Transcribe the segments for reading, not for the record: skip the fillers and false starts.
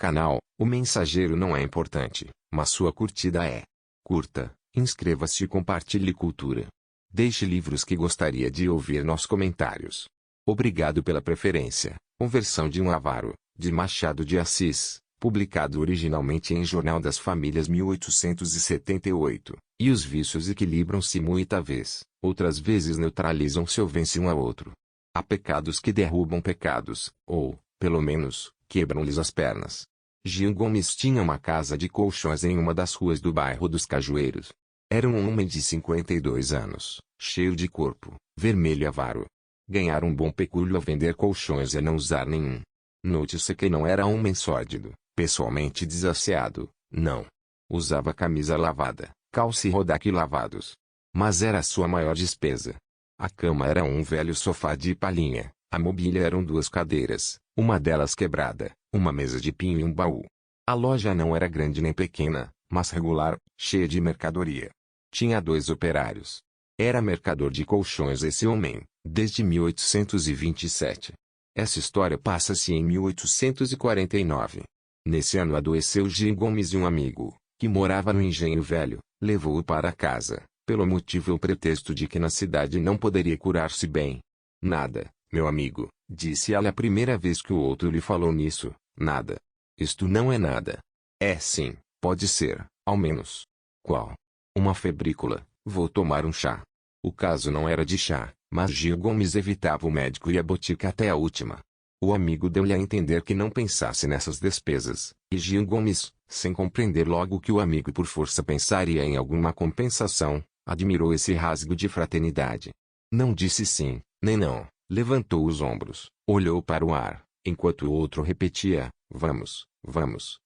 canal, o mensageiro não é importante, mas sua curtida é. Curta, inscreva-se e compartilhe cultura. Deixe livros que gostaria de ouvir nos comentários. Obrigado pela preferência. Conversão de um avaro, de Machado de Assis, publicado originalmente em Jornal das Famílias 1878, e os vícios equilibram-se muita vez, outras vezes neutralizam-se ou vencem um a outro. Há pecados que derrubam pecados, ou, pelo menos, quebram-lhes as pernas. Gil Gomes tinha uma casa de colchões em uma das ruas do bairro dos Cajueiros. Era um homem de 52 anos, cheio de corpo, vermelho e avaro. Ganhar um bom pecúlio a vender colchões e a não usar nenhum. Note-se que não era homem sórdido, pessoalmente desasseado, não. Usava camisa lavada, calça e rodaque lavados. Mas era a sua maior despesa. A cama era um velho sofá de palhinha, a mobília eram duas cadeiras, uma delas quebrada, uma mesa de pinho e um baú. A loja não era grande nem pequena, mas regular, cheia de mercadoria. Tinha 2 operários. Era mercador de colchões esse homem, desde 1827. Essa história passa-se em 1849. Nesse ano adoeceu Gil Gomes e um amigo, que morava no Engenho Velho, levou-o para casa, pelo motivo ou pretexto de que na cidade não poderia curar-se bem. Nada, meu amigo, disse ela a primeira vez que o outro lhe falou nisso, nada. Isto não é nada. É sim, pode ser, ao menos. Qual? Uma febrícula, vou tomar um chá. O caso não era de chá, mas Gil Gomes evitava o médico e a botica até a última. O amigo deu-lhe a entender que não pensasse nessas despesas, e Gil Gomes, sem compreender logo que o amigo por força pensaria em alguma compensação, admirou esse rasgo de fraternidade. Não disse sim, nem não, levantou os ombros, olhou para o ar, enquanto o outro repetia, vamos,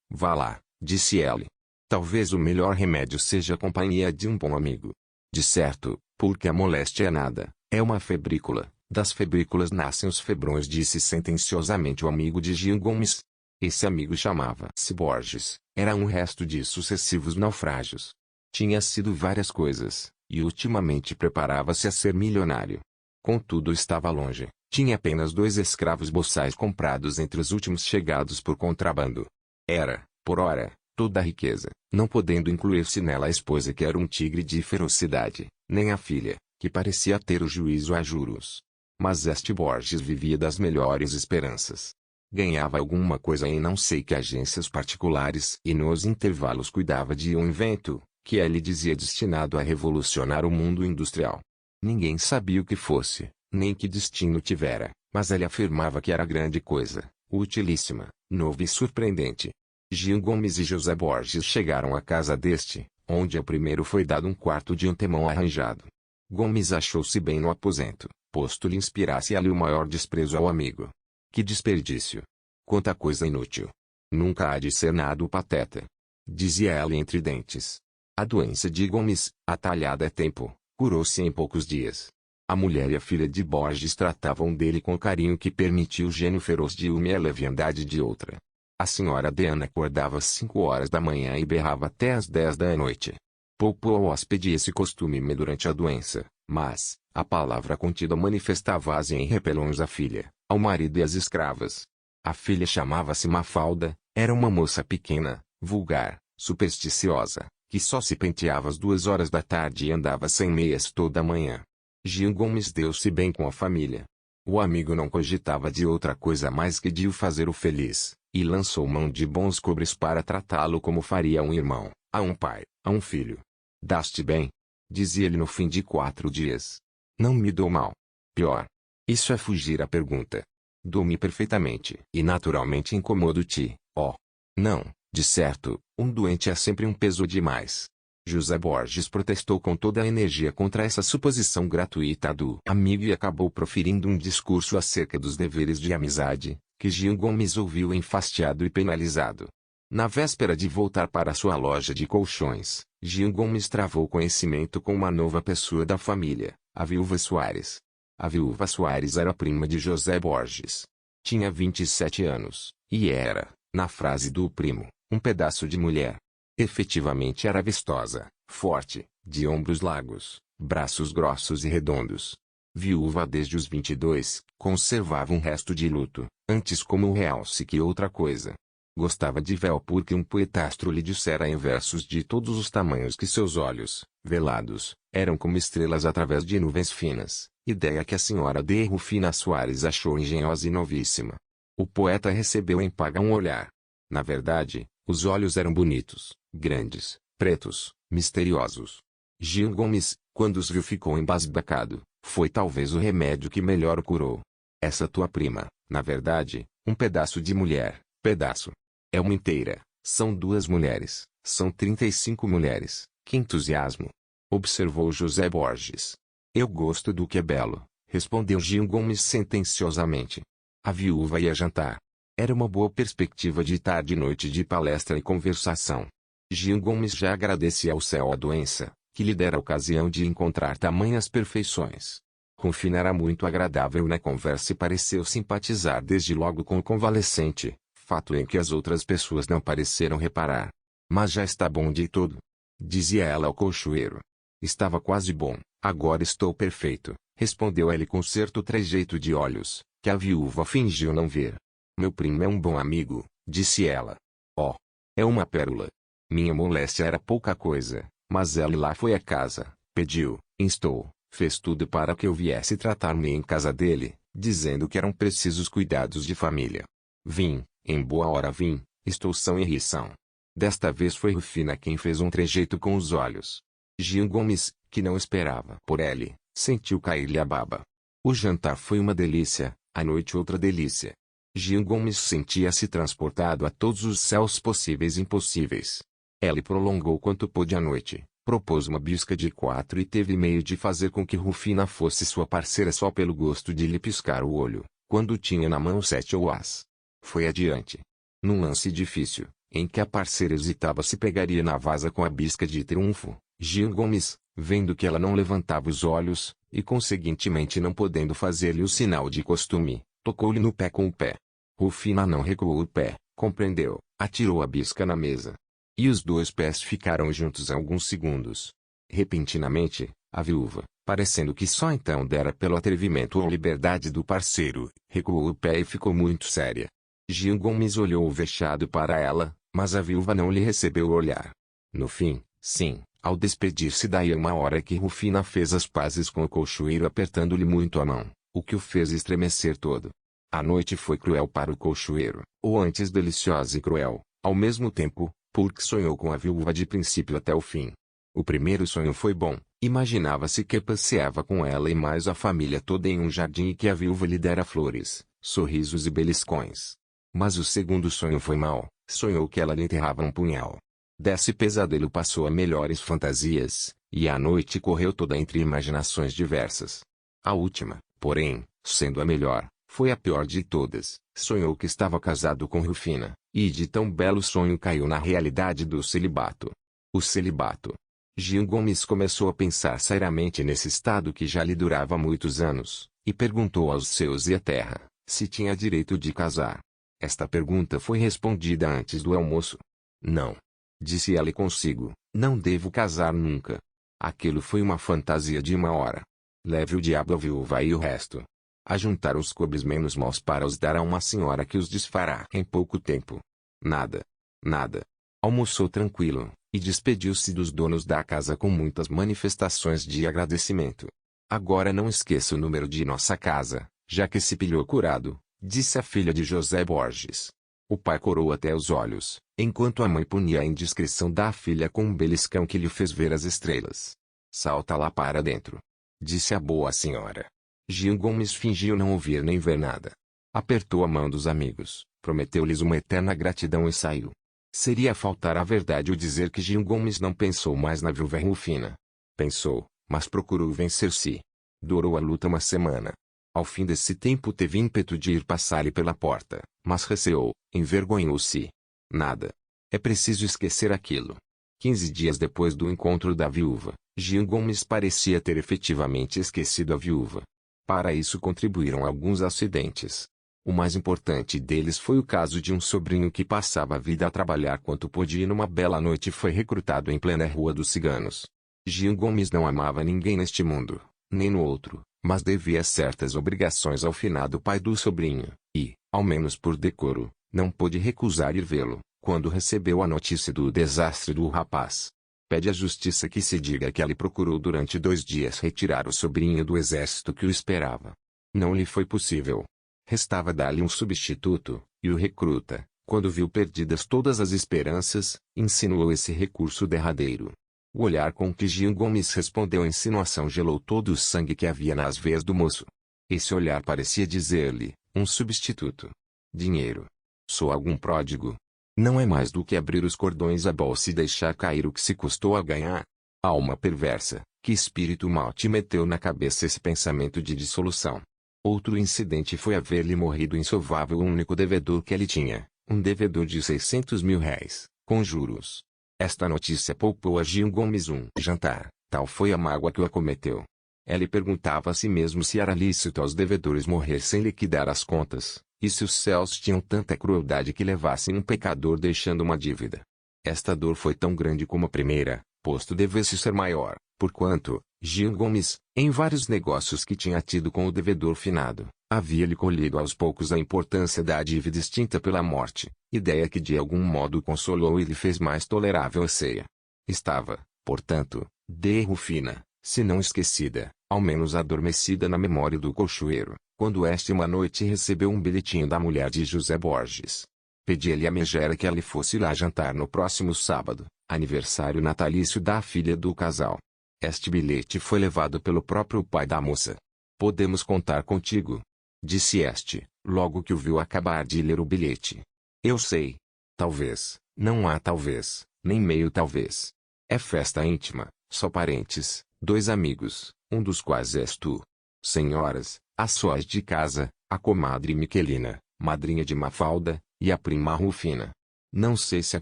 vá lá, disse ele. Talvez o melhor remédio seja a companhia de um bom amigo. De certo, porque a moléstia é nada, é uma febrícula. Das febrículas nascem os febrões, disse sentenciosamente o amigo de Gil Gomes. Esse amigo chamava-se Borges, era um resto de sucessivos naufrágios. Tinha sido várias coisas, e ultimamente preparava-se a ser milionário. Contudo estava longe, tinha apenas 2 escravos boçais comprados entre os últimos chegados por contrabando. Era, por ora, toda a riqueza, não podendo incluir-se nela a esposa que era um tigre de ferocidade, nem a filha, que parecia ter o juízo a juros. Mas este Borges vivia das melhores esperanças. Ganhava alguma coisa em não sei que agências particulares e nos intervalos cuidava de um invento, que ele dizia destinado a revolucionar o mundo industrial. Ninguém sabia o que fosse, nem que destino tivera, mas ele afirmava que era grande coisa, utilíssima, novo e surpreendente. Gil Gomes e José Borges chegaram à casa deste, onde ao primeiro foi dado um quarto de antemão arranjado. Gomes achou-se bem no aposento, posto lhe inspirasse ali o maior desprezo ao amigo. Que desperdício! Quanta coisa inútil! Nunca há de ser nada o pateta, dizia ela entre dentes. A doença de Gomes, atalhada a tempo, curou-se em poucos dias. A mulher e a filha de Borges tratavam dele com carinho que permitia o gênio feroz de uma e a leviandade de outra. A senhora Deana acordava às 5 horas da manhã e berrava até às 10 da noite. Poupou ao hóspede esse costume durante a doença, mas, a palavra contida manifestava-se em repelões à filha, ao marido e às escravas. A filha chamava-se Mafalda, era uma moça pequena, vulgar, supersticiosa, que só se penteava às 2 horas da tarde e andava sem meias toda a manhã. Gil Gomes deu-se bem com a família. O amigo não cogitava de outra coisa mais que de o fazer o feliz, e lançou mão de bons cobres para tratá-lo como faria a um irmão, a um pai, a um filho. Daste bem? Dizia-lhe no fim de 4 dias. Não me dou mal. Pior. Isso é fugir à pergunta. Dou-me perfeitamente e naturalmente incomodo-te, ó. Não, de certo, um doente é sempre um peso demais. José Borges protestou com toda a energia contra essa suposição gratuita do amigo e acabou proferindo um discurso acerca dos deveres de amizade, que Gil Gomes ouviu enfastiado e penalizado. Na véspera de voltar para sua loja de colchões, Gil Gomes travou conhecimento com uma nova pessoa da família, a viúva Soares. A viúva Soares era prima de José Borges. Tinha 27 anos, e era, na frase do primo, um pedaço de mulher. Efetivamente era vistosa, forte, de ombros largos, braços grossos e redondos. Viúva desde os 22, conservava um resto de luto, antes como um realce que outra coisa. Gostava de véu porque um poetastro lhe dissera em versos de todos os tamanhos que seus olhos, velados, eram como estrelas através de nuvens finas, ideia que a senhora de Rufina Soares achou engenhosa e novíssima. O poeta recebeu em paga um olhar. Na verdade, os olhos eram bonitos, grandes, pretos, misteriosos. Gil Gomes, quando os viu, ficou embasbacado. Foi talvez o remédio que melhor o curou. Essa tua prima, na verdade, um pedaço de mulher, pedaço. É uma inteira, são 2 mulheres, são 35 mulheres, que entusiasmo! Observou José Borges. Eu gosto do que é belo, respondeu Gil Gomes sentenciosamente. A viúva ia jantar. Era uma boa perspectiva de tarde e noite de palestra e conversação. Gil Gomes já agradecia ao céu a doença, que lhe dera a ocasião de encontrar tamanhas perfeições. Rufina era muito agradável na conversa e pareceu simpatizar desde logo com o convalescente, fato em que as outras pessoas não pareceram reparar. Mas já está bom de todo, dizia ela ao cochoeiro. Estava quase bom, agora estou perfeito, respondeu ele com certo trejeito de olhos, que a viúva fingiu não ver. Meu primo é um bom amigo, disse ela. Oh, é uma pérola. Minha moléstia era pouca coisa, mas ele lá foi à casa, pediu, instou, fez tudo para que eu viesse tratar-me em casa dele, dizendo que eram precisos cuidados de família. Vim, em boa hora vim, estou são e rição. Desta vez foi Rufina quem fez um trejeito com os olhos. Gil Gomes, que não esperava por ele, sentiu cair-lhe a baba. O jantar foi uma delícia, a noite outra delícia. Gil Gomes sentia-se transportado a todos os céus possíveis e impossíveis. Ele prolongou quanto pôde a noite, propôs uma bisca de 4 e teve meio de fazer com que Rufina fosse sua parceira só pelo gosto de lhe piscar o olho, quando tinha na mão 7 ou as. Foi adiante. Num lance difícil, em que a parceira hesitava se pegaria na vasa com a bisca de triunfo, Gil Gomes, vendo que ela não levantava os olhos, e conseguintemente não podendo fazer-lhe o sinal de costume, tocou-lhe no pé com o pé. Rufina não recuou o pé, compreendeu, atirou a bisca na mesa. E os 2 pés ficaram juntos alguns segundos. Repentinamente, a viúva, parecendo que só então dera pelo atrevimento ou liberdade do parceiro, recuou o pé e ficou muito séria. Gil Gomes olhou vexado para ela, mas a viúva não lhe recebeu o olhar. No fim, sim, ao despedir-se daí a uma hora que Rufina fez as pazes com o cochoeiro apertando-lhe muito a mão, o que o fez estremecer todo. A noite foi cruel para o cochoeiro, ou antes deliciosa e cruel, ao mesmo tempo, porque sonhou com a viúva de princípio até o fim. O primeiro sonho foi bom, imaginava-se que passeava com ela e mais a família toda em um jardim e que a viúva lhe dera flores, sorrisos e beliscões. Mas o segundo sonho foi mau, sonhou que ela lhe enterrava um punhal. Desse pesadelo passou a melhores fantasias, e a noite correu toda entre imaginações diversas. A última, porém, sendo a melhor, foi a pior de todas. Sonhou que estava casado com Rufina, e de tão belo sonho caiu na realidade do celibato. O celibato. Gil Gomes começou a pensar seriamente nesse estado que já lhe durava muitos anos, e perguntou aos seus e à terra, se tinha direito de casar. Esta pergunta foi respondida antes do almoço. Não. Disse ele consigo, não devo casar nunca. Aquilo foi uma fantasia de uma hora. Leve o diabo a viúva e o resto. Ajuntar os cobres menos maus para os dar a uma senhora que os desfará em pouco tempo. Nada. Nada. Almoçou tranquilo, e despediu-se dos donos da casa com muitas manifestações de agradecimento. Agora não esqueça o número de nossa casa, já que se pilhou curado, disse a filha de José Borges. O pai corou até os olhos, enquanto a mãe punia a indiscrição da filha com um beliscão que lhe fez ver as estrelas. Salta lá para dentro, disse a boa senhora. Gil Gomes fingiu não ouvir nem ver nada. Apertou a mão dos amigos, prometeu-lhes uma eterna gratidão e saiu. Seria faltar à verdade o dizer que Gil Gomes não pensou mais na viúva Rufina. Pensou, mas procurou vencer-se. Durou a luta uma semana. Ao fim desse tempo teve ímpeto de ir passar-lhe pela porta, mas receou, envergonhou-se. Nada. É preciso esquecer aquilo. 15 dias depois do encontro da viúva, Gil Gomes parecia ter efetivamente esquecido a viúva. Para isso contribuíram alguns acidentes. O mais importante deles foi o caso de um sobrinho que passava a vida a trabalhar quanto podia e numa bela noite foi recrutado em plena Rua dos Ciganos. Gil Gomes não amava ninguém neste mundo, nem no outro, mas devia certas obrigações ao finado pai do sobrinho, e, ao menos por decoro, Não pôde recusar ir vê-lo, quando recebeu a notícia do desastre do rapaz. Pede à justiça que se diga que ele procurou durante 2 dias retirar o sobrinho do exército que o esperava. Não lhe foi possível. Restava dar-lhe um substituto, e o recruta, quando viu perdidas todas as esperanças, insinuou esse recurso derradeiro. O olhar com que Gil Gomes respondeu à insinuação gelou todo o sangue que havia nas veias do moço. Esse olhar parecia dizer-lhe, um substituto. Dinheiro. Sou algum pródigo. Não é mais do que abrir os cordões à bolsa e deixar cair o que se custou a ganhar. Alma perversa, que espírito mal te meteu na cabeça esse pensamento de dissolução? Outro incidente foi haver-lhe morrido insolvável o único devedor que ele tinha, um devedor de 600 mil réis, com juros. Esta notícia poupou a Gil Gomes um jantar, tal foi a mágoa que o acometeu. Ele perguntava a si mesmo se era lícito aos devedores morrer sem liquidar as contas, e se os céus tinham tanta crueldade que levassem um pecador deixando uma dívida. Esta dor foi tão grande como a primeira, posto devesse ser maior, porquanto, Gil Gomes, em vários negócios que tinha tido com o devedor finado, havia-lhe colhido aos poucos a importância da dívida extinta pela morte, ideia que de algum modo o consolou e lhe fez mais tolerável a ceia. Estava, portanto, de Rufina, se não esquecida, ao menos adormecida na memória do colchoeiro, quando este uma noite recebeu um bilhetinho da mulher de José Borges. Pedia-lhe a megera que ela fosse lá jantar no próximo sábado, aniversário natalício da filha do casal. Este bilhete foi levado pelo próprio pai da moça. Podemos contar contigo, disse este, logo que o viu acabar de ler o bilhete. Eu sei. Talvez, não há talvez, nem meio talvez. É festa íntima, só parentes, 2 amigos, um dos quais és tu. Senhoras, as sóis de casa, a comadre Miquelina, madrinha de Mafalda, e a prima Rufina. Não sei se a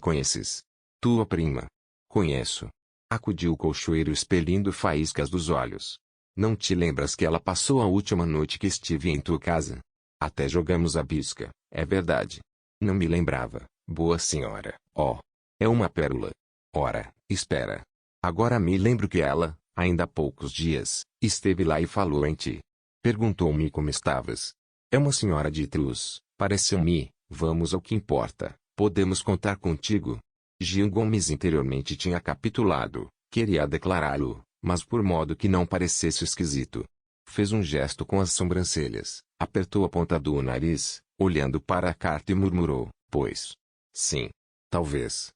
conheces. Tua prima. Conheço. Acudiu o colchoeiro expelindo faíscas dos olhos. Não te lembras que ela passou a última noite que estive em tua casa? Até jogamos a bisca, é verdade. Não me lembrava, boa senhora. Oh, é uma pérola. Ora, espera. Agora me lembro que ela, ainda há poucos dias, esteve lá e falou em ti. Perguntou-me como estavas. É uma senhora de truz, pareceu-me. Vamos ao que importa. Podemos contar contigo? Gil Gomes interiormente tinha capitulado, queria declará-lo, mas por modo que não parecesse esquisito. Fez um gesto com as sobrancelhas, apertou a ponta do nariz, olhando para a carta e murmurou, pois. Sim. Talvez,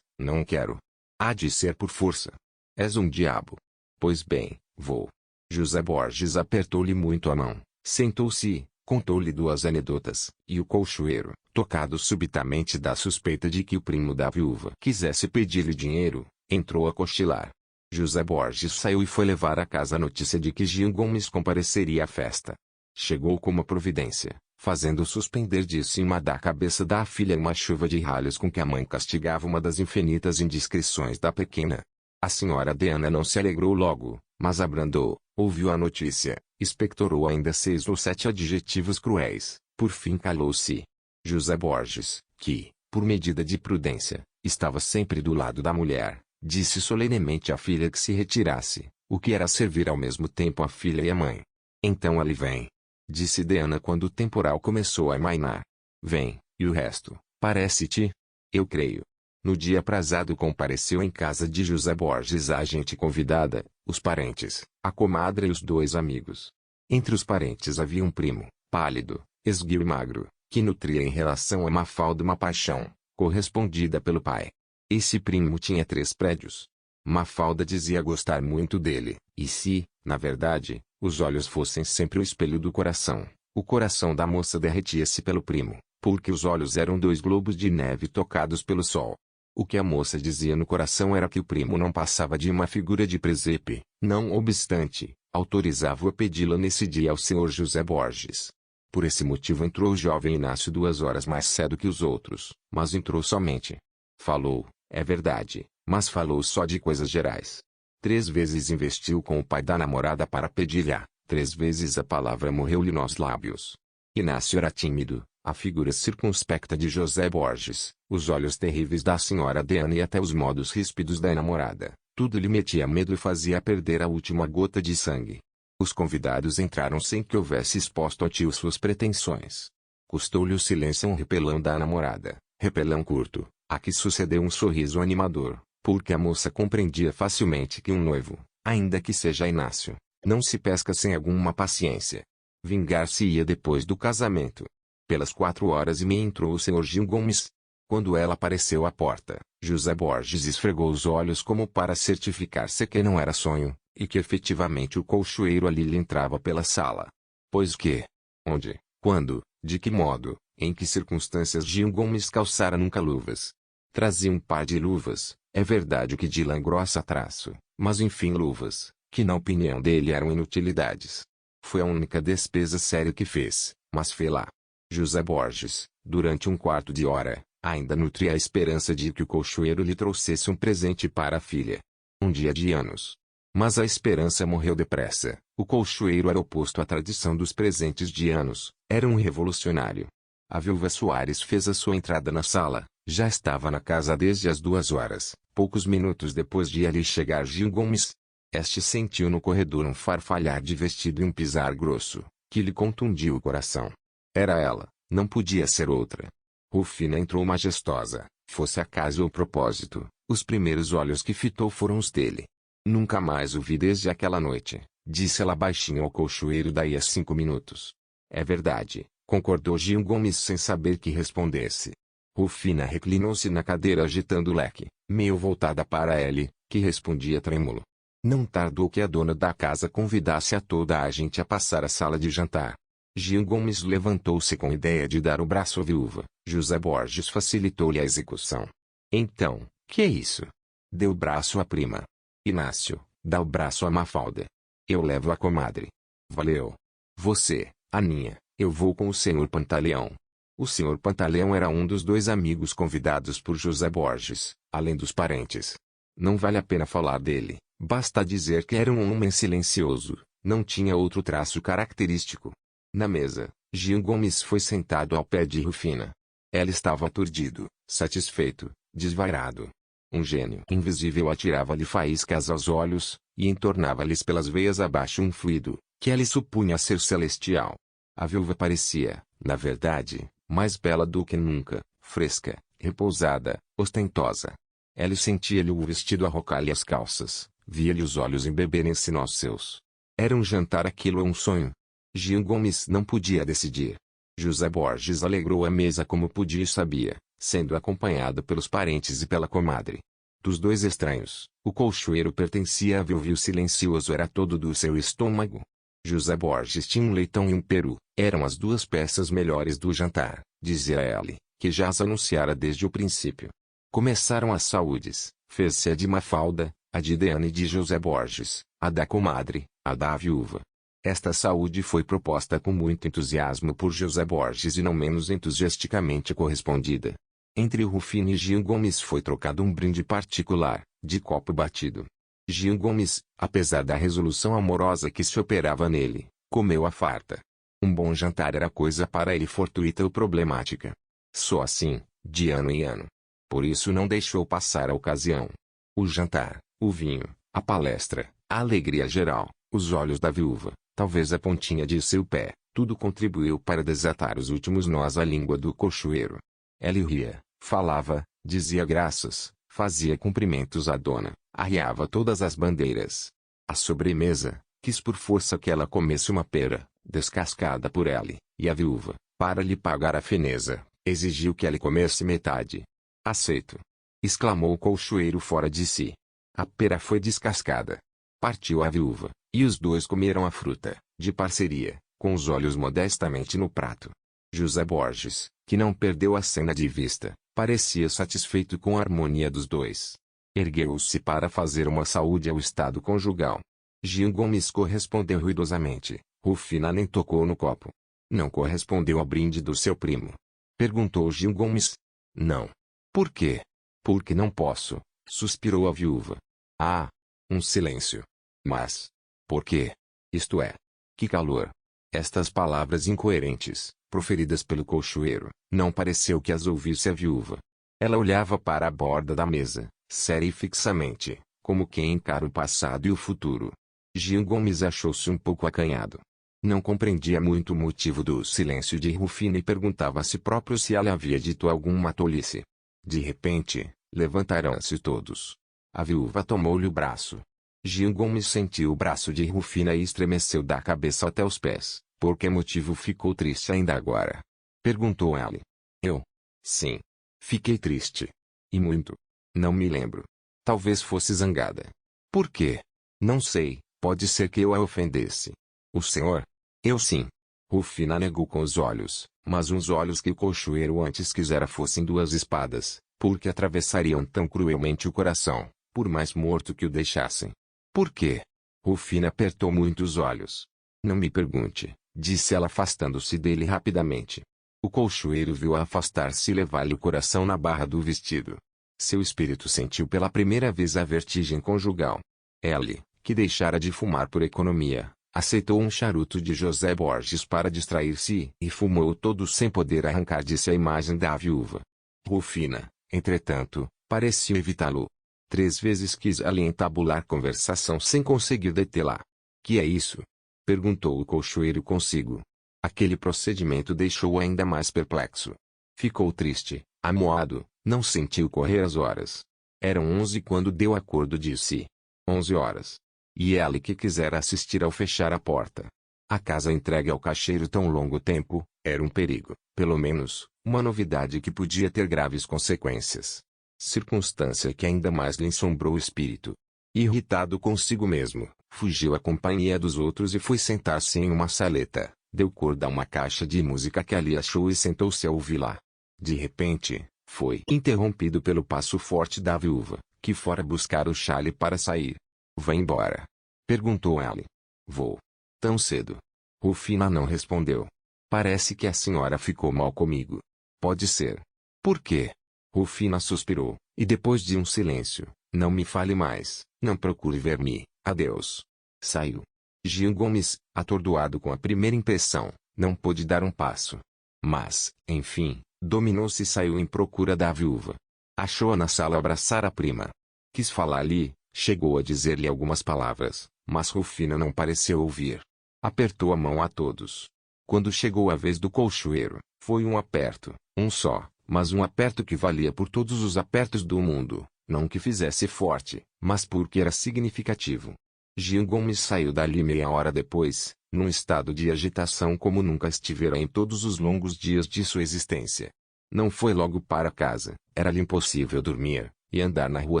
não quero. Há de ser por força. És um diabo. Pois bem, vou. José Borges apertou-lhe muito a mão, sentou-se, contou-lhe 2 anedotas, e o colchoeiro, tocado subitamente da suspeita de que o primo da viúva quisesse pedir-lhe dinheiro, entrou a cochilar. José Borges saiu e foi levar à casa a notícia de que Gil Gomes compareceria à festa. Chegou com uma providência, fazendo suspender de cima da cabeça da filha uma chuva de ralhos com que a mãe castigava uma das infinitas indiscrições da pequena. A senhora Diana não se alegrou logo, mas abrandou, ouviu a notícia, expectorou ainda 6 ou 7 adjetivos cruéis, por fim calou-se. José Borges, que, por medida de prudência, estava sempre do lado da mulher, disse solenemente à filha que se retirasse, o que era servir ao mesmo tempo a filha e a mãe. Então ali vem, disse Diana quando o temporal começou a amainar. Vem, e o resto, parece-te? Eu creio. No dia aprazado compareceu em casa de José Borges a gente convidada, os parentes, a comadre e os 2 amigos. Entre os parentes havia um primo, pálido, esguio e magro, que nutria em relação a Mafalda uma paixão, correspondida pelo pai. Esse primo tinha 3 prédios. Mafalda dizia gostar muito dele, e se, na verdade, os olhos fossem sempre o espelho do coração, o coração da moça derretia-se pelo primo, porque os olhos eram 2 globos de neve tocados pelo sol. O que a moça dizia no coração era que o primo não passava de uma figura de presepe, não obstante, autorizava-o a pedi-la nesse dia ao senhor José Borges. Por esse motivo entrou o jovem Inácio 2 horas mais cedo que os outros, mas entrou somente. Falou, é verdade, mas falou só de coisas gerais. 3 vezes investiu com o pai da namorada para pedir-lhe, 3 vezes a palavra morreu-lhe nos lábios. Inácio era tímido, a figura circunspecta de José Borges, os olhos terríveis da senhora Diana e até os modos ríspidos da namorada, tudo lhe metia medo e fazia perder a última gota de sangue. Os convidados entraram sem que houvesse exposto a tio suas pretensões. Custou-lhe o silêncio um repelão da namorada, repelão curto, a que sucedeu um sorriso animador, porque a moça compreendia facilmente que um noivo, ainda que seja Inácio, não se pesca sem alguma paciência. Vingar-se-ia depois do casamento. Pelas 4h30 entrou o Sr. Gil Gomes. Quando ela apareceu à porta, José Borges esfregou os olhos como para certificar-se que não era sonho, e que efetivamente o colchoeiro ali lhe entrava pela sala. Pois que? Onde? Quando? De que modo? Em que circunstâncias Gil Gomes calçara nunca luvas? Trazia um par de luvas, é verdade que de lã grossa traço, mas enfim luvas, que na opinião dele eram inutilidades. Foi a única despesa séria que fez, mas fê-la. José Borges, durante um quarto de hora, ainda nutria a esperança de que o colchoeiro lhe trouxesse um presente para a filha. Um dia de anos. Mas a esperança morreu depressa. O colchoeiro era oposto à tradição dos presentes de anos, era um revolucionário. A viúva Soares fez a sua entrada na sala, já estava na casa desde as 2h. Poucos minutos depois de ali chegar Gil Gomes. Este sentiu no corredor um farfalhar de vestido e um pisar grosso, que lhe contundiu o coração. Era ela, não podia ser outra. Rufina entrou majestosa, fosse acaso ou propósito, os primeiros olhos que fitou foram os dele. Nunca mais o vi desde aquela noite, disse ela baixinho ao colchoeiro daí a 5 minutos. É verdade, concordou Gil Gomes sem saber que respondesse. Rufina reclinou-se na cadeira agitando o leque, meio voltada para ele, que respondia trêmulo. Não tardou que a dona da casa convidasse a toda a gente a passar à sala de jantar. Gil Gomes levantou-se com ideia de dar o braço à viúva. José Borges facilitou-lhe a execução. Então, que é isso? Dê o braço à prima. Inácio, dá o braço à Mafalda. Eu levo a comadre. Valeu. Você, Aninha, eu vou com o senhor Pantaleão. O senhor Pantaleão era um dos 2 amigos convidados por José Borges, além dos parentes. Não vale a pena falar dele, basta dizer que era um homem silencioso, não tinha outro traço característico. Na mesa, Gil Gomes foi sentado ao pé de Rufina. Ela estava aturdido, satisfeito, desvairado. Um gênio invisível atirava-lhe faíscas aos olhos, e entornava-lhes pelas veias abaixo um fluido, que ele supunha ser celestial. A viúva parecia, na verdade, mais bela do que nunca, fresca, repousada, ostentosa. Ela sentia-lhe o vestido arrocar-lhe as calças, via-lhe os olhos embeberem-se nos seus. Era um jantar aquilo ou um sonho? Gil Gomes não podia decidir. José Borges alegrou a mesa como podia e sabia, sendo acompanhado pelos parentes e pela comadre. Dos 2 estranhos, o colchoeiro pertencia à viúva e o silencioso era todo do seu estômago. José Borges tinha um leitão e um peru, eram as 2 peças melhores do jantar, dizia ele, que já as anunciara desde o princípio. Começaram as saúdes, fez-se a de Mafalda, a de Deane e de José Borges, a da comadre, a da viúva. Esta saúde foi proposta com muito entusiasmo por José Borges e não menos entusiasticamente correspondida. Entre Rufina e Gil Gomes foi trocado um brinde particular, de copo batido. Gil Gomes, apesar da resolução amorosa que se operava nele, comeu à farta. Um bom jantar era coisa para ele fortuita ou problemática. Só assim, de ano em ano. Por isso não deixou passar a ocasião. O jantar, o vinho, a palestra, a alegria geral, os olhos da viúva, talvez a pontinha de seu pé, tudo contribuiu para desatar os últimos nós à língua do colchoeiro. Ele ria, falava, dizia graças, fazia cumprimentos à dona, arriava todas as bandeiras. A sobremesa, quis por força que ela comesse uma pera, descascada por ele, e a viúva, para lhe pagar a fineza, exigiu que ele comesse metade. Aceito! Exclamou o colchoeiro fora de si. A pera foi descascada. Partiu a viúva, e os 2 comeram a fruta, de parceria, com os olhos modestamente no prato. José Borges, que não perdeu a cena de vista, parecia satisfeito com a harmonia dos 2. Ergueu-se para fazer uma saúde ao estado conjugal. Gil Gomes correspondeu ruidosamente, Rufina nem tocou no copo. Não correspondeu ao brinde do seu primo. Perguntou Gil Gomes. Não. Por quê? Porque não posso, suspirou a viúva. Ah! Um silêncio. Mas. Por quê? Isto é. Que calor! Estas palavras incoerentes, proferidas pelo colchoeiro, não pareceu que as ouvisse a viúva. Ela olhava para a borda da mesa, séria e fixamente, como quem encara o passado e o futuro. Gil Gomes achou-se um pouco acanhado. Não compreendia muito o motivo do silêncio de Rufina e perguntava a si próprio se ela havia dito alguma tolice. De repente, levantaram-se todos. A viúva tomou-lhe o braço. Gil Gomes sentiu o braço de Rufina e estremeceu da cabeça até os pés. Por que motivo ficou triste ainda agora? Perguntou ela. Eu? Sim. Fiquei triste. E muito. Não me lembro. Talvez fosse zangada. Por quê? Não sei, pode ser que eu a ofendesse. O senhor? Eu sim. Rufina negou com os olhos, mas uns olhos que o colchoeiro antes quisera fossem duas espadas, porque atravessariam tão cruelmente o coração, por mais morto que o deixassem. Por quê? Rufina apertou muito os olhos. Não me pergunte, disse ela afastando-se dele rapidamente. O colchoeiro viu-a afastar-se e levar-lhe o coração na barra do vestido. Seu espírito sentiu pela primeira vez a vertigem conjugal. Ele, que deixara de fumar por economia, aceitou um charuto de José Borges para distrair-se e fumou todo sem poder arrancar de si a imagem da viúva. Rufina, entretanto, parecia evitá-lo. 3 vezes quis ali entabular conversação sem conseguir detê-la. Que é isso? Perguntou o colchoeiro consigo. Aquele procedimento deixou-o ainda mais perplexo. Ficou triste, amuado, não sentiu correr as horas. Eram 11 quando deu acordo de si. 11 horas. E ele que quisera assistir ao fechar a porta. A casa entregue ao caixeiro tão longo tempo, era um perigo, pelo menos, uma novidade que podia ter graves consequências. Circunstância que ainda mais lhe ensombrou o espírito. Irritado consigo mesmo, fugiu à companhia dos outros e foi sentar-se em uma saleta, deu corda a uma caixa de música que ali achou e sentou-se a ouvi-la. De repente, foi interrompido pelo passo forte da viúva, que fora buscar o chale para sair. Vai embora? Perguntou ela. Vou. Tão cedo? Rufina não respondeu. Parece que a senhora ficou mal comigo. Pode ser. Por quê? Rufina suspirou, e depois de um silêncio, não me fale mais, não procure ver-me, adeus. Saiu. Gil Gomes, atordoado com a primeira impressão, não pôde dar um passo. Mas, enfim, dominou-se e saiu em procura da viúva. Achou-a na sala abraçar a prima. Quis falar-lhe, chegou a dizer-lhe algumas palavras, mas Rufina não pareceu ouvir. Apertou a mão a todos. Quando chegou a vez do colchoeiro, foi um aperto, um só, mas um aperto que valia por todos os apertos do mundo, não que fizesse forte, mas porque era significativo. Gil Gomes saiu dali meia hora depois, num estado de agitação como nunca estivera em todos os longos dias de sua existência. Não foi logo para casa, era-lhe impossível dormir, e andar na rua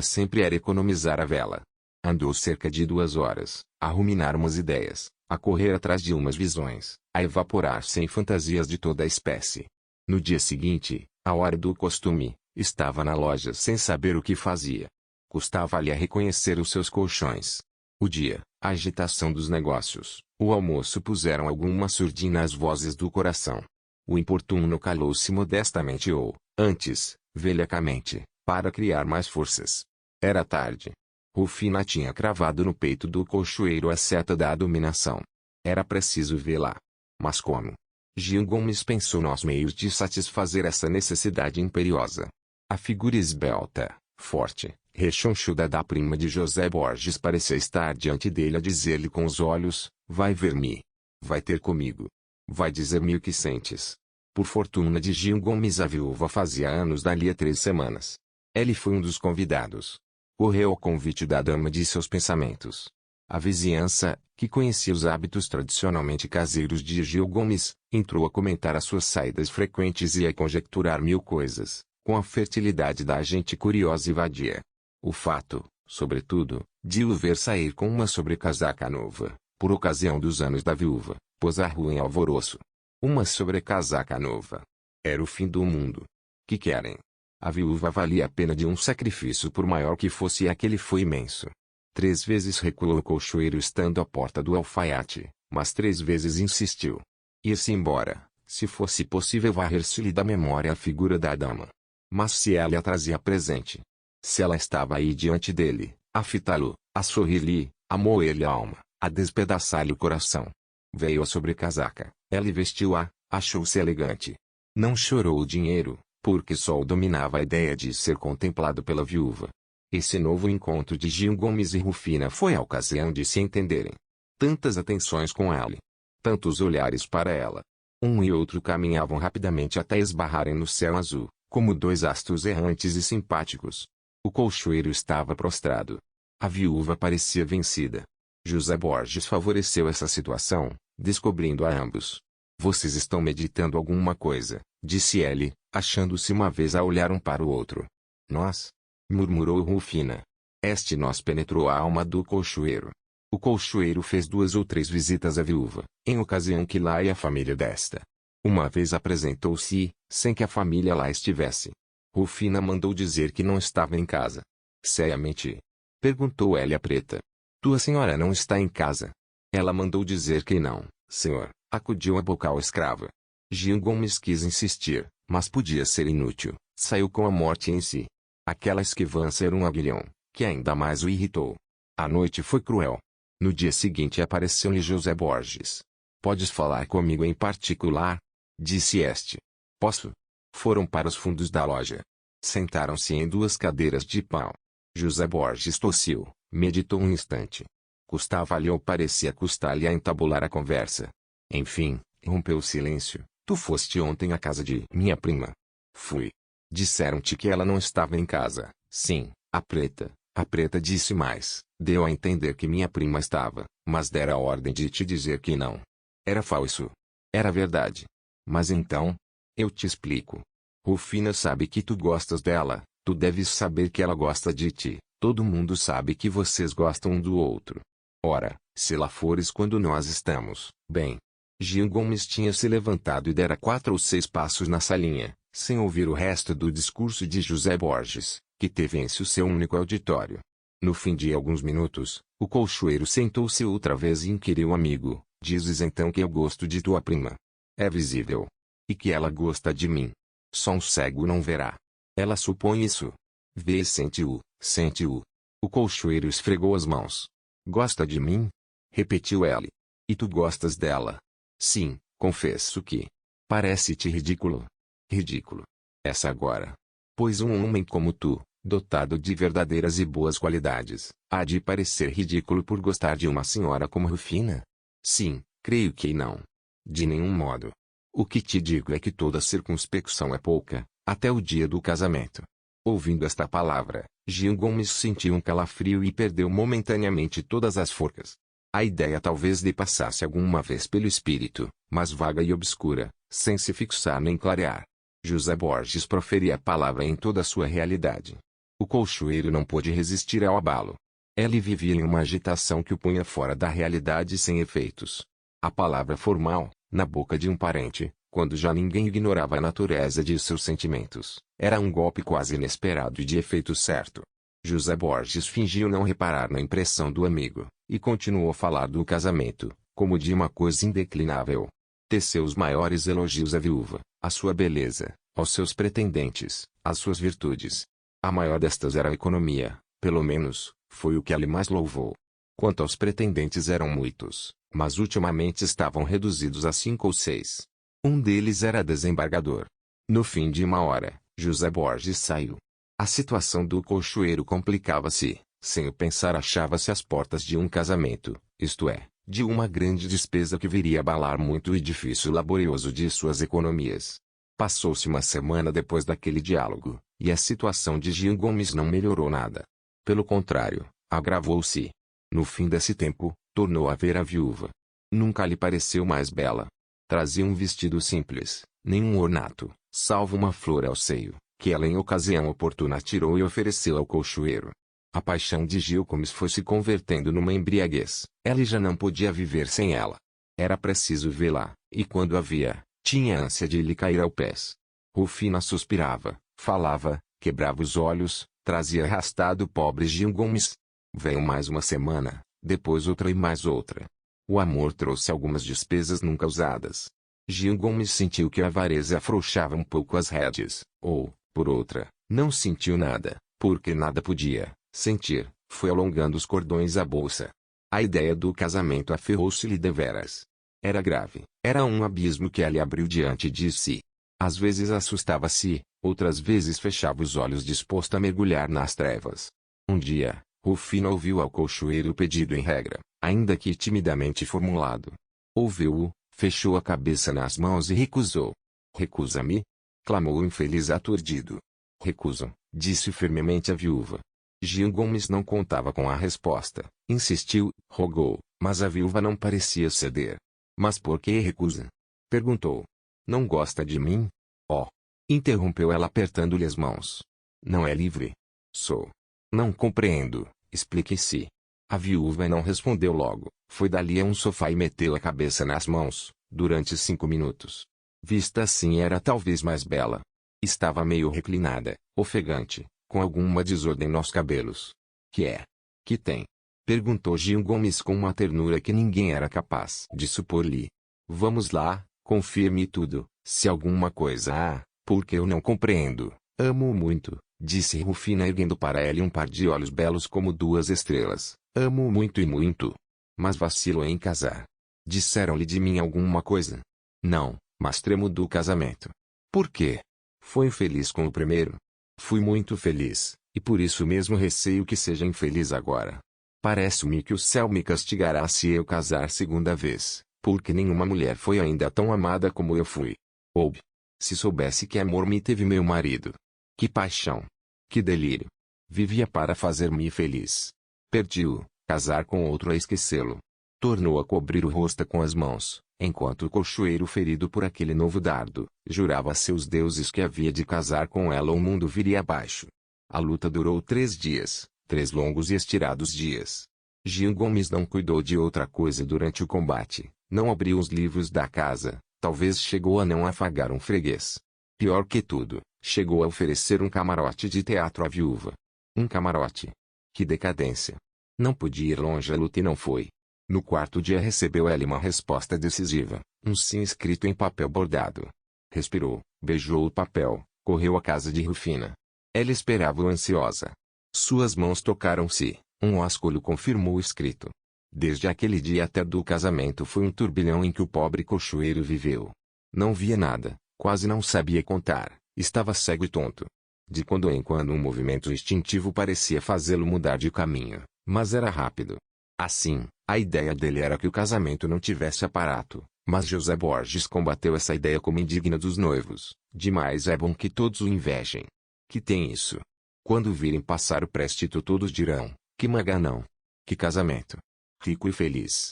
sempre era economizar a vela. Andou cerca de 2 horas, a ruminar umas ideias, a correr atrás de umas visões, a evaporar-se em fantasias de toda a espécie. No dia seguinte, à hora do costume, estava na loja sem saber o que fazia. Custava-lhe a reconhecer os seus colchões. O dia, a agitação dos negócios, o almoço puseram alguma surdina às vozes do coração. O importuno calou-se modestamente ou, antes, velhacamente, para criar mais forças. Era tarde. Rufina tinha cravado no peito do colchoeiro a seta da dominação. Era preciso vê-la. Mas como? Gil Gomes pensou nos meios de satisfazer essa necessidade imperiosa. A figura esbelta, forte, rechonchuda da prima de José Borges parecia estar diante dele a dizer-lhe com os olhos, vai ver-me. Vai ter comigo. Vai dizer-me o que sentes. Por fortuna de Gil Gomes a viúva fazia anos dali a 3 semanas. Ele foi um dos convidados. Correu ao convite da dama de seus pensamentos. A vizinhança, que conhecia os hábitos tradicionalmente caseiros de Gil Gomes, entrou a comentar as suas saídas frequentes e a conjecturar 1000 coisas, com a fertilidade da gente curiosa e vadia. O fato, sobretudo, de o ver sair com uma sobrecasaca nova, por ocasião dos anos da viúva, pôs a rua em alvoroço. Uma sobrecasaca nova. Era o fim do mundo. Que querem? A viúva valia a pena de um sacrifício por maior que fosse e aquele foi imenso. 3 vezes recuou o colchoeiro estando à porta do alfaiate, mas 3 vezes insistiu. Ir-se embora, se fosse possível varrer-se-lhe da memória a figura da dama. Mas se ela a trazia presente, se ela estava aí diante dele, a fitá-lo, a sorrir-lhe, a moer-lhe a alma, a despedaçar-lhe o coração. Veio a sobrecasaca, ela vestiu-a, achou-se elegante. Não chorou o dinheiro, porque só o dominava a ideia de ser contemplado pela viúva. Esse novo encontro de Gil Gomes e Rufina foi a ocasião de se entenderem. Tantas atenções com ele. Tantos olhares para ela. Um e outro caminhavam rapidamente até esbarrarem no céu azul, como dois astros errantes e simpáticos. O colchoeiro estava prostrado. A viúva parecia vencida. José Borges favoreceu essa situação, descobrindo a ambos. Vocês estão meditando alguma coisa, disse ele, achando-se uma vez a olhar um para o outro. Nós? Murmurou Rufina. Este nós penetrou a alma do colchoeiro. O colchoeiro fez 2 ou 3 visitas à viúva, em ocasião que lá ia a família desta. Uma vez apresentou-se, sem que a família lá estivesse. Rufina mandou dizer que não estava em casa. Seriamente? Perguntou Hélia Preta. Tua senhora não está em casa? Ela mandou dizer que não, senhor, acudiu a bocal escrava. Gil Gomes quis insistir, mas podia ser inútil, saiu com a morte em si. Aquela esquivança era um aguilhão, que ainda mais o irritou. A noite foi cruel. No dia seguinte apareceu-lhe José Borges. Podes falar comigo em particular? Disse este. Posso. Foram para os fundos da loja. Sentaram-se em 2 cadeiras de pau. José Borges tossiu, meditou um instante. Custava-lhe ou parecia custar-lhe a entabular a conversa. Enfim, rompeu o silêncio. Tu foste ontem à casa de minha prima. Fui. Disseram-te que ela não estava em casa. Sim, a Preta. A Preta disse mais. Deu a entender que minha prima estava, mas dera a ordem de te dizer que não. Era falso. Era verdade. Mas então? Eu te explico. Rufina sabe que tu gostas dela, tu deves saber que ela gosta de ti, todo mundo sabe que vocês gostam um do outro. Ora, se lá fores quando nós estamos, bem. Gil Gomes tinha se levantado e dera 4 ou 6 passos na salinha, sem ouvir o resto do discurso de José Borges, que teve em si o seu único auditório. No fim de alguns minutos, o colchoeiro sentou-se outra vez e inquiriu: amigo, dizes então que eu gosto de tua prima? É visível. E que ela gosta de mim. Só um cego não verá. Ela supõe isso. Vê e sente-o, sente-o. O colchoeiro esfregou as mãos. Gosta de mim? Repetiu ele. E tu gostas dela? Sim, confesso que. Parece-te ridículo. Ridículo. Essa agora. Pois um homem como tu, dotado de verdadeiras e boas qualidades, há de parecer ridículo por gostar de uma senhora como Rufina? Sim, creio que não. De nenhum modo. O que te digo é que toda circunspecção é pouca, até o dia do casamento. Ouvindo esta palavra, Gil Gomes sentiu um calafrio e perdeu momentaneamente todas as forcas. A ideia talvez lhe passasse alguma vez pelo espírito, mas vaga e obscura, sem se fixar nem clarear. José Borges proferia a palavra em toda a sua realidade. O colchoeiro não pôde resistir ao abalo. Ele vivia em uma agitação que o punha fora da realidade sem efeitos. A palavra formal, na boca de um parente, quando já ninguém ignorava a natureza de seus sentimentos, era um golpe quase inesperado e de efeito certo. José Borges fingiu não reparar na impressão do amigo, e continuou a falar do casamento, como de uma coisa indeclinável. Teceu os maiores elogios à viúva, à sua beleza, aos seus pretendentes, às suas virtudes. A maior destas era a economia, pelo menos, foi o que ele mais louvou. Quanto aos pretendentes eram muitos, mas ultimamente estavam reduzidos a 5 ou 6. Um deles era desembargador. No fim de uma hora, José Borges saiu. A situação do colchoeiro complicava-se, sem o pensar achava-se às portas de um casamento, isto é, de uma grande despesa que viria a abalar muito o edifício laborioso de suas economias. Passou-se uma semana depois daquele diálogo, e a situação de Gil Gomes não melhorou nada. Pelo contrário, agravou-se. No fim desse tempo, tornou a ver a viúva. Nunca lhe pareceu mais bela. Trazia um vestido simples, nenhum ornato, salvo uma flor ao seio, que ela em ocasião oportuna tirou e ofereceu ao colchoeiro. A paixão de Gil Gomes foi se convertendo numa embriaguez. Ele já não podia viver sem ela. Era preciso vê-la, e quando a via, tinha ânsia de lhe cair aos pés. Rufina suspirava, falava, quebrava os olhos, trazia arrastado o pobre Gil Gomes. Veio mais uma semana, depois outra e mais outra. O amor trouxe algumas despesas nunca usadas. Gil Gomes sentiu que a avareza afrouxava um pouco as rédeas, ou, por outra, não sentiu nada, porque nada podia sentir, foi alongando os cordões à bolsa. A ideia do casamento aferrou-se-lhe deveras. Era grave, era um abismo que ele abriu diante de si. Às vezes assustava-se, outras vezes fechava os olhos disposto a mergulhar nas trevas. Um dia, Rufina ouviu ao colchoeiro o pedido em regra, ainda que timidamente formulado. Ouviu-o, fechou a cabeça nas mãos e recusou. Recusa-me? Clamou o infeliz aturdido. Recuso, disse firmemente a viúva. Gil Gomes não contava com a resposta. Insistiu, rogou, mas a viúva não parecia ceder. Mas por que recusa? Perguntou. Não gosta de mim? Oh! Interrompeu ela apertando-lhe as mãos. Não é livre? Sou. Não compreendo, explique-se. A viúva não respondeu logo, foi dali a um sofá e meteu a cabeça nas mãos, durante 5 minutos. Vista assim era talvez mais bela. Estava meio reclinada, ofegante, com alguma desordem nos cabelos. Que é? Que tem? Perguntou Gil Gomes com uma ternura que ninguém era capaz de supor-lhe. Vamos lá, confirme tudo, se alguma coisa há, porque eu não compreendo. Amo-o muito, disse Rufina erguendo para ele um par de olhos belos como 2 estrelas. Amo-o muito e muito. Mas vacilo em casar. Disseram-lhe de mim alguma coisa? Não, mas tremo do casamento. Por quê? Foi infeliz com o primeiro? Fui muito feliz, e por isso mesmo receio que seja infeliz agora. Parece-me que o céu me castigará se eu casar segunda vez, porque nenhuma mulher foi ainda tão amada como eu fui. Ou, se soubesse que amor me teve meu marido. Que paixão! Que delírio! Vivia para fazer-me feliz. Perdi-o, casar com outro a esquecê-lo. Tornou a cobrir o rosto com as mãos, enquanto o colchoeiro ferido por aquele novo dardo, jurava a seus deuses que havia de casar com ela ou o mundo viria abaixo. A luta durou 3 dias, 3 longos e estirados dias. Gil Gomes não cuidou de outra coisa durante o combate, não abriu os livros da casa, talvez chegou a não afagar um freguês. Pior que tudo, chegou a oferecer um camarote de teatro à viúva. Um camarote. Que decadência! Não podia ir longe a luta e não foi. No 4º dia recebeu ela uma resposta decisiva, um sim escrito em papel bordado. Respirou, beijou o papel, correu à casa de Rufina. Ela esperava-o ansiosa. Suas mãos tocaram-se, um ósculo confirmou o escrito. Desde aquele dia até do casamento foi um turbilhão em que o pobre colchoeiro viveu. Não via nada, quase não sabia contar, estava cego e tonto. De quando em quando um movimento instintivo parecia fazê-lo mudar de caminho, mas era rápido. Assim, a ideia dele era que o casamento não tivesse aparato, mas José Borges combateu essa ideia como indigna dos noivos. Demais é bom que todos o invejem. Que tem isso? Quando virem passar o préstito todos dirão, que maganão. Que casamento. Rico e feliz.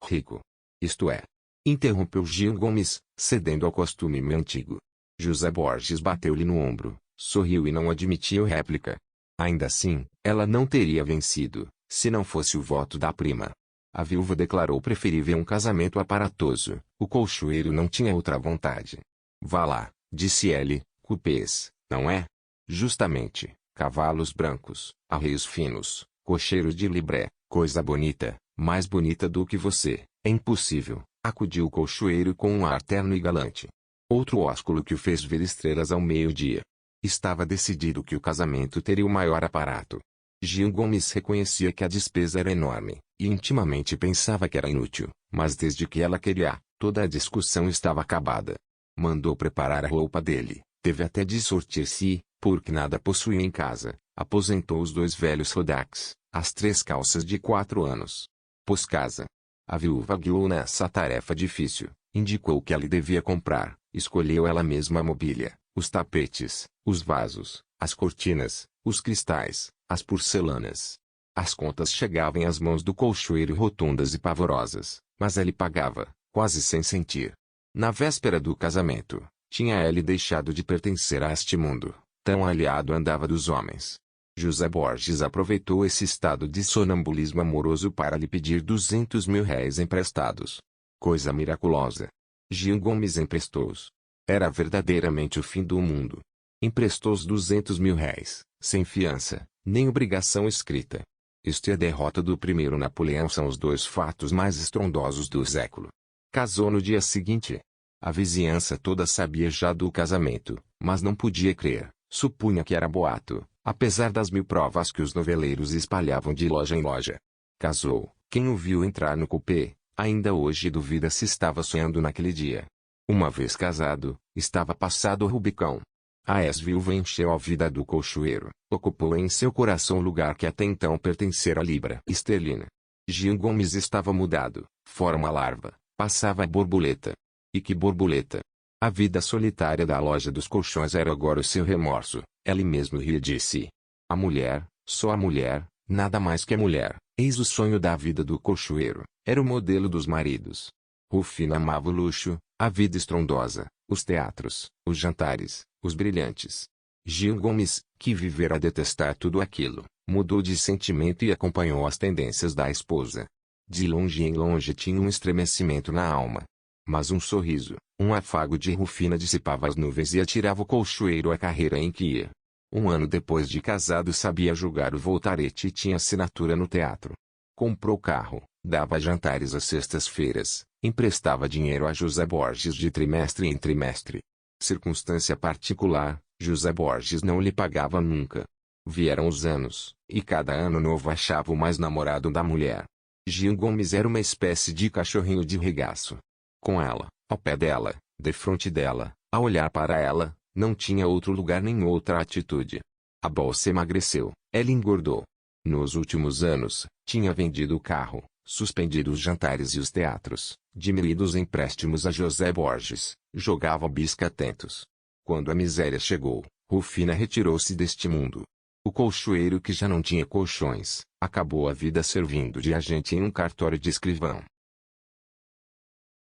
Rico. Isto é. Interrompeu Gil Gomes, cedendo ao costume antigo. José Borges bateu-lhe no ombro, sorriu e não admitiu réplica. Ainda assim, ela não teria vencido, se não fosse o voto da prima. A viúva declarou preferível um casamento aparatoso, o colchoeiro não tinha outra vontade. Vá lá, disse ele, cupês, não é? Justamente, cavalos brancos, arreios finos, cocheiros de libré, coisa bonita, mais bonita do que você, é impossível, acudiu o colchoeiro com um ar terno e galante. Outro ósculo que o fez ver estrelas ao meio-dia. Estava decidido que o casamento teria o maior aparato. Gil Gomes reconhecia que a despesa era enorme, e intimamente pensava que era inútil, mas desde que ela queria, toda a discussão estava acabada. Mandou preparar a roupa dele, teve até de sortir-se, porque nada possuía em casa, aposentou os 2 velhos rodaques, as 3 calças de 4 anos. Pôs casa. A viúva guiou nessa tarefa difícil, indicou o que ela devia comprar, escolheu ela mesma a mobília, os tapetes, os vasos, as cortinas, os cristais, as porcelanas. As contas chegavam às mãos do colchoeiro rotundas e pavorosas, mas ele pagava, quase sem sentir. Na véspera do casamento, tinha ele deixado de pertencer a este mundo, tão aliado andava dos homens. José Borges aproveitou esse estado de sonambulismo amoroso para lhe pedir 200.000 réis emprestados. Coisa miraculosa. Gil Gomes emprestou-os. Era verdadeiramente o fim do mundo. Emprestou os 200.000 réis, sem fiança, nem obrigação escrita. Isto e a derrota do primeiro Napoleão são os 2 fatos mais estrondosos do século. Casou no dia seguinte. A vizinhança toda sabia já do casamento, mas não podia crer, supunha que era boato, apesar das 1000 provas que os noveleiros espalhavam de loja em loja. Casou, quem o viu entrar no coupé, ainda hoje duvida se estava sonhando naquele dia. Uma vez casado, estava passado o Rubicão. A ex-viúva encheu a vida do colchoeiro, ocupou em seu coração o lugar que até então pertencera à libra esterlina. Gil Gomes estava mudado, Fora uma larva, passava a borboleta. E que borboleta! A vida solitária da loja dos colchões era agora o seu remorso. Ela mesmo ria de si. A mulher, só a mulher, nada mais que a mulher, eis o sonho da vida do colchoeiro, era o modelo dos maridos. Rufina amava o luxo, a vida estrondosa, os teatros, os jantares, os brilhantes. Gil Gomes, que vivera a detestar tudo aquilo, mudou de sentimento e acompanhou as tendências da esposa. De longe em longe tinha um estremecimento na alma. Mas um sorriso, um afago de Rufina dissipava as nuvens e atirava o colchoeiro à carreira em que ia. Um ano depois de casado sabia jogar o voltarete e tinha assinatura no teatro. Comprou carro, dava jantares às sextas-feiras, emprestava dinheiro a José Borges de trimestre em trimestre. Circunstância particular, José Borges não lhe pagava nunca. Vieram os anos, e cada ano novo achava o mais namorado da mulher. Gil Gomes era uma espécie de cachorrinho de regaço. Com ela, ao pé dela, defronte dela, a olhar para ela, não tinha outro lugar nem outra atitude. A bolsa emagreceu, ela engordou. Nos últimos anos, tinha vendido o carro, suspendido os jantares e os teatros, diminuído os empréstimos a José Borges, jogava bisca atentos. Quando a miséria chegou, Rufina retirou-se deste mundo. O colchoeiro que já não tinha colchões, acabou a vida servindo de agente em um cartório de escrivão.